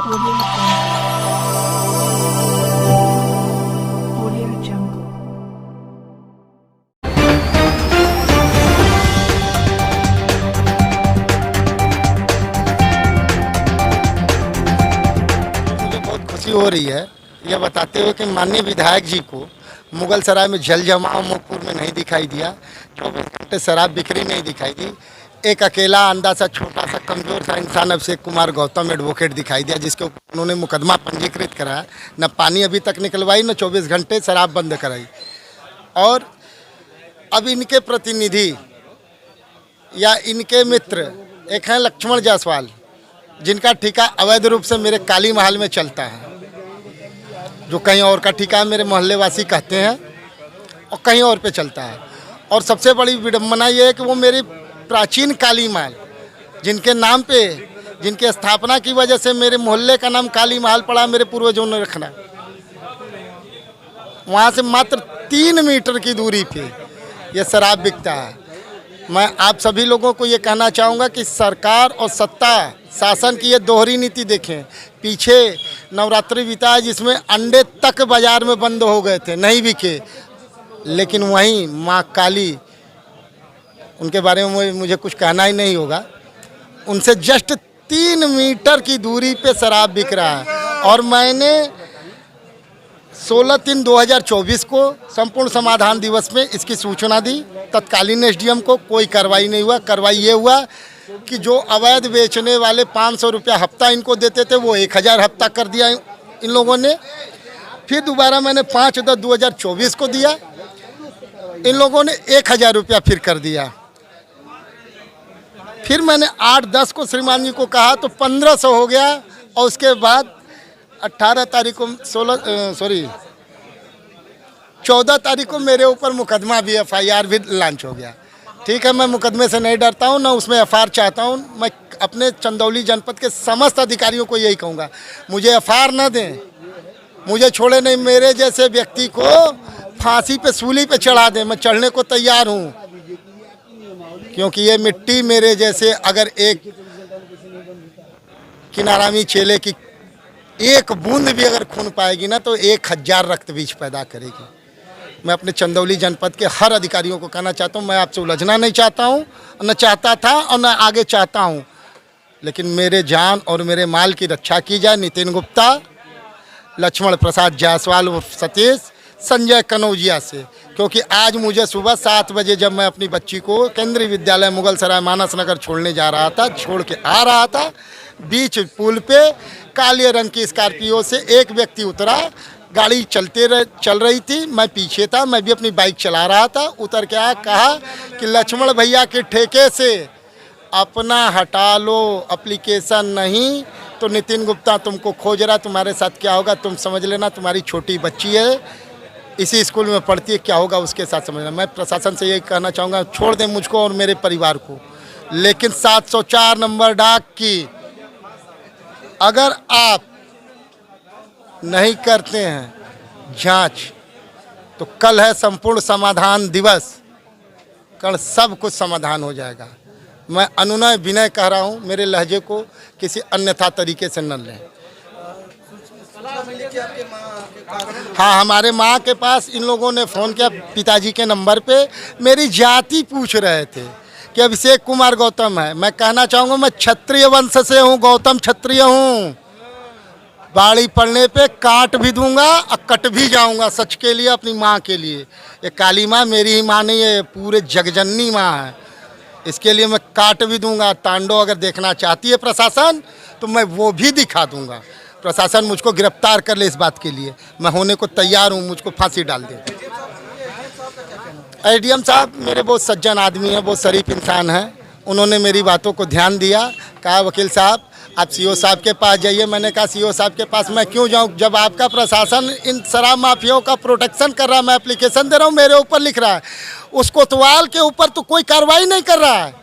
Audio Jungle. Audio Jungle. मुझे बहुत खुशी हो रही है यह बताते हुए कि माननीय विधायक जी को मुगल सराय में जल जमाव मुकपुर में नहीं दिखाई दिया, 24 घंटे शराब बिक्री नहीं दिखाई दी। एक अकेला अंधा सा छोटा सा कमज़ोर सा इंसान अभिषेक कुमार गौतम एडवोकेट दिखाई दिया, जिसके ऊपर उन्होंने मुकदमा पंजीकृत कराया। न पानी अभी तक निकलवाई, न 24 घंटे शराब बंद कराई। और अब इनके प्रतिनिधि या इनके मित्र एक हैं लक्ष्मण जायसवाल, जिनका ठेका अवैध रूप से मेरे काली महल में चलता है, जो कहीं और का ठेका मेरे मोहल्ले वासी कहते हैं और कहीं और पे चलता है। और सबसे बड़ी विडम्बना ये है कि वो मेरी प्राचीन काली महल, जिनके नाम पे, जिनके स्थापना की वजह से मेरे मोहल्ले का नाम काली महल पड़ा, मेरे पूर्वजों ने रखना, वहाँ से मात्र 3 मीटर की दूरी पे ये शराब बिकता है। मैं आप सभी लोगों को ये कहना चाहूँगा कि सरकार और सत्ता शासन की ये दोहरी नीति देखें। पीछे नवरात्रि बीता है जिसमें अंडे तक बाज़ार में बंद हो गए थे, नहीं बिके, लेकिन वहीं माँ काली, उनके बारे में मुझे कुछ कहना ही नहीं होगा, उनसे जस्ट 3 मीटर की दूरी पे शराब बिक रहा है। और मैंने 16/3/2024 को संपूर्ण समाधान दिवस में इसकी सूचना दी तत्कालीन एसडीएम को। कोई कार्रवाई नहीं हुआ। कार्रवाई ये हुआ कि जो अवैध बेचने वाले 500 रुपया हफ्ता इनको देते थे, वो 1000 हफ्ता कर दिया इन लोगों ने। फिर दोबारा मैंने 5/10/2024 को दिया, इन लोगों ने 1000 रुपया फिर कर दिया। फिर मैंने 8/10 को श्रीमान जी को कहा तो 1500 हो गया। और उसके बाद 18 तारीख को 14 तारीख को मेरे ऊपर मुकदमा भी, FIR भी लॉन्च हो गया। ठीक है, मैं मुकदमे से नहीं डरता हूँ, ना उसमें FIR चाहता हूँ। मैं अपने चंदौली जनपद के समस्त अधिकारियों को यही कहूँगा, मुझे FIR न दें, मुझे छोड़े नहीं, मेरे जैसे व्यक्ति को फांसी पे, सूली पे चढ़ा दें, मैं चढ़ने को तैयार हूँ। क्योंकि ये मिट्टी मेरे जैसे अगर एक किनारामी चेले की एक बूंद भी अगर खून पाएगी ना, तो 1000 रक्त बीज पैदा करेगी। मैं अपने चंदौली जनपद के हर अधिकारियों को कहना चाहता हूँ, मैं आपसे उलझना नहीं चाहता हूँ, न चाहता था और न आगे चाहता हूँ, लेकिन मेरे जान और मेरे माल की रक्षा की जाए। नितिन गुप्ता, लक्ष्मण प्रसाद जायसवाल उर्फ सतीश, संजय कनौजिया से। क्योंकि आज मुझे सुबह 7 बजे जब मैं अपनी बच्ची को केंद्रीय विद्यालय मुगल सराय मानस नगर छोड़ने जा रहा था, छोड़ के आ रहा था, बीच पुल पे काले रंग की स्कॉर्पियो से एक व्यक्ति उतरा। गाड़ी चल रही थी, मैं पीछे था, मैं भी अपनी बाइक चला रहा था। उतर के आया, कहा कि लक्ष्मण भैया के ठेके से अपना हटा लो, एप्लीकेशन नहीं तो नितिन गुप्ता तुमको खोज रहा, तुम्हारे साथ क्या होगा तुम समझ लेना। तुम्हारी छोटी बच्ची है, इसी स्कूल में पढ़ती है, क्या होगा उसके साथ समझना। मैं प्रशासन से यही कहना चाहूँगा, छोड़ दें मुझको और मेरे परिवार को। लेकिन 704 नंबर डाक की अगर आप नहीं करते हैं जांच, तो कल है संपूर्ण समाधान दिवस, कल सब कुछ समाधान हो जाएगा। मैं अनुनय विनय कह रहा हूँ, मेरे लहजे को किसी अन्यथा तरीके से न लें। हाँ, हमारे माँ के पास इन लोगों ने फ़ोन किया पिताजी के नंबर पे, मेरी जाति पूछ रहे थे कि अभिषेक कुमार गौतम है। मैं कहना चाहूँगा, मैं क्षत्रिय वंश से हूँ, गौतम क्षत्रिय हूँ। बाड़ी पड़ने पे काट भी दूंगा और कट भी जाऊंगा, सच के लिए, अपनी माँ के लिए। ये काली माँ मेरी ही माँ नहीं है, पूरे जगजननी माँ है। इसके लिए मैं काट भी दूंगा। तांडव अगर देखना चाहती है प्रशासन तो मैं वो भी दिखा दूंगा। प्रशासन मुझको गिरफ्तार कर ले, इस बात के लिए मैं होने को तैयार हूँ, मुझको फांसी डाल दे। एसडीएम साहब मेरे बहुत सज्जन आदमी हैं, बहुत शरीफ इंसान हैं। उन्होंने मेरी बातों को ध्यान दिया, कहा वकील साहब आप सीओ साहब के पास जाइए। मैंने कहा सीओ साहब के पास मैं क्यों जाऊं, जब आपका प्रशासन इन शराब माफियाओं का प्रोटेक्शन कर रहा है। मैं एप्लीकेशन दे रहा हूं, मेरे ऊपर लिख रहा है, उस कोतवाल के ऊपर तो कोई कार्रवाई नहीं कर रहा है।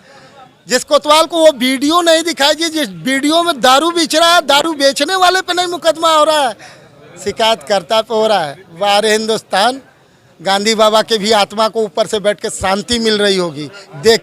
जिस कोतवाल को वो वीडियो नहीं दिखाई, जिस वीडियो में दारू बेच रहा है, दारू बेचने वाले पे नहीं मुकदमा हो रहा है, शिकायतकर्ता पे हो रहा है। वारे हिंदुस्तान, गांधी बाबा के भी आत्मा को ऊपर से बैठ के शांति मिल रही होगी देख